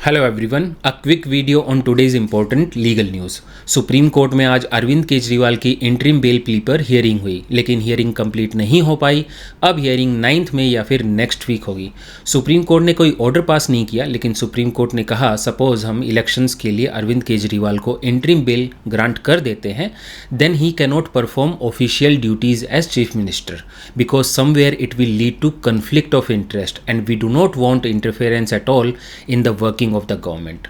Hello everyone, a quick video on today's important legal news. Supreme court में आज अरविंद केजरीवाल की interim bell plea पर hearing हुई, लेकिन हियरिंग कंप्लीट नहीं हो पाई। अब हियरिंग 9 में या फिर नेक्स्ट वीक होगी। सुप्रीम कोर्ट ने कोई ऑर्डर पास नहीं किया, लेकिन सुप्रीम कोर्ट ने कहा सपोज हम इलेक्शंस के लिए अरविंद केजरीवाल को इंटरिम बेल ग्रांट कर देते हैं, then he cannot perform official duties as chief minister because somewhere it will lead to conflict of interest and we do not want interference at all in the working of the government.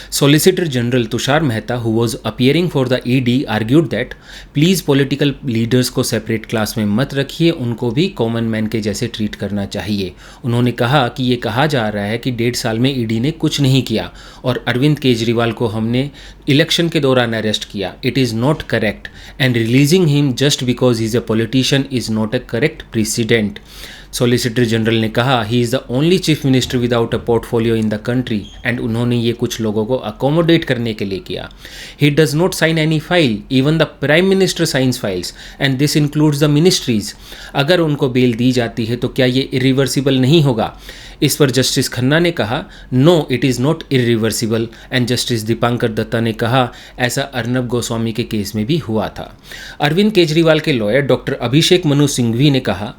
Solicitor General Tushar Mehta, who was appearing for the ED, argued that please political leaders को separate class में मत रखिए, उनको भी common man के जैसे treat करना चाहिए। उन्होंने कहा कि ये कहा जा रहा है कि 1.5 साल में ईडी ने कुछ नहीं किया और अरविंद केजरीवाल को हमने इलेक्शन के दौरान अरेस्ट किया। It is not correct and releasing him just because he is a politician is not a correct president. Solicitor general ने कहा he is the only chief minister without a portfolio in the country and उन्होंने ये कुछ लोगों को accommodate करने के लिए किया। He does not sign any file, even the prime minister signs files and this includes the ministries. अगर उनको बेल दी जाती है तो क्या ये इरिवर्सिबल नहीं होगा? इस पर जस्टिस खन्ना ने कहा no it is not irreversible and justice Dipankar Datta ने कहा ऐसा अर्नब गोस्वामी के केस में भी हुआ था। अरविंद केजरीवाल के लॉयर डॉक्टर अभिषेक मनु सिंघवी ने कहा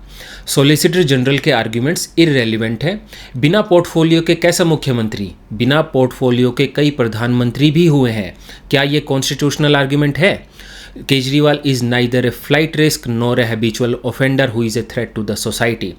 सॉलिसिटर जनरल के आर्ग्यूमेंट्स इररेलेवेंट है। बिना पोर्टफोलियो के कैसा मुख्यमंत्री? बिना पोर्टफोलियो के कई प्रधानमंत्री भी हुए हैं। क्या ये कॉन्स्टिट्यूशनल आर्ग्यूमेंट है? Kejriwal is neither a flight risk nor a habitual offender who is a threat to the society.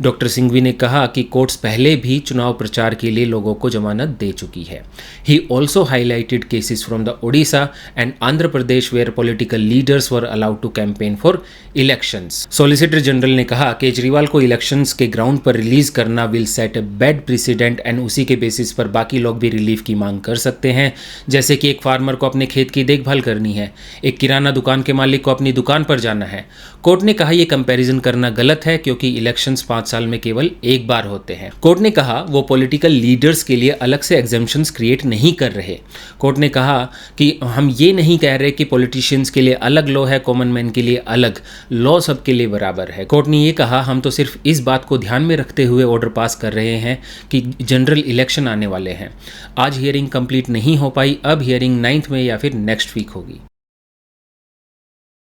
Doctor Singhvi ने कहा कि कोर्ट्स पहले भी चुनाव प्रचार के लिए लोगों को जमानत दे चुकी है। He also highlighted cases from the Odisha and Andhra Pradesh where political leaders were allowed to campaign for elections. Solicitor general ने कहा केजरीवाल को इलेक्शंस के ग्राउंड पर रिलीज करना will set a bad president and उसी के बेसिस पर बाकी लोग भी रिलीफ की मांग कर सकते हैं। जैसे कि एक फार्मर को अपने खेत की देखभाल करनी है, एक किराना दुकान के मालिक को अपनी दुकान पर जाना है। कोर्ट ने कहा यह कंपैरिजन करना गलत है क्योंकि इलेक्शंस 5 साल में केवल एक बार होते हैं। कोर्ट ने कहा वो पॉलिटिकल लीडर्स के लिए अलग से एग्जेम्पशंस क्रिएट नहीं कर रहे। कोर्ट ने कहा कि हम ये नहीं कह रहे कि पॉलिटिशियंस के लिए अलग लॉ है, कॉमन मैन के लिए अलग लॉ, सबके लिए बराबर है। कोर्ट ने ये कहा हम तो सिर्फ इस बात को ध्यान में रखते हुए ऑर्डर पास कर रहे हैं कि जनरल इलेक्शन आने वाले हैं। आज हियरिंग कंप्लीट नहीं हो पाई, अब हियरिंग 9 में या फिर नेक्स्ट वीक होगी।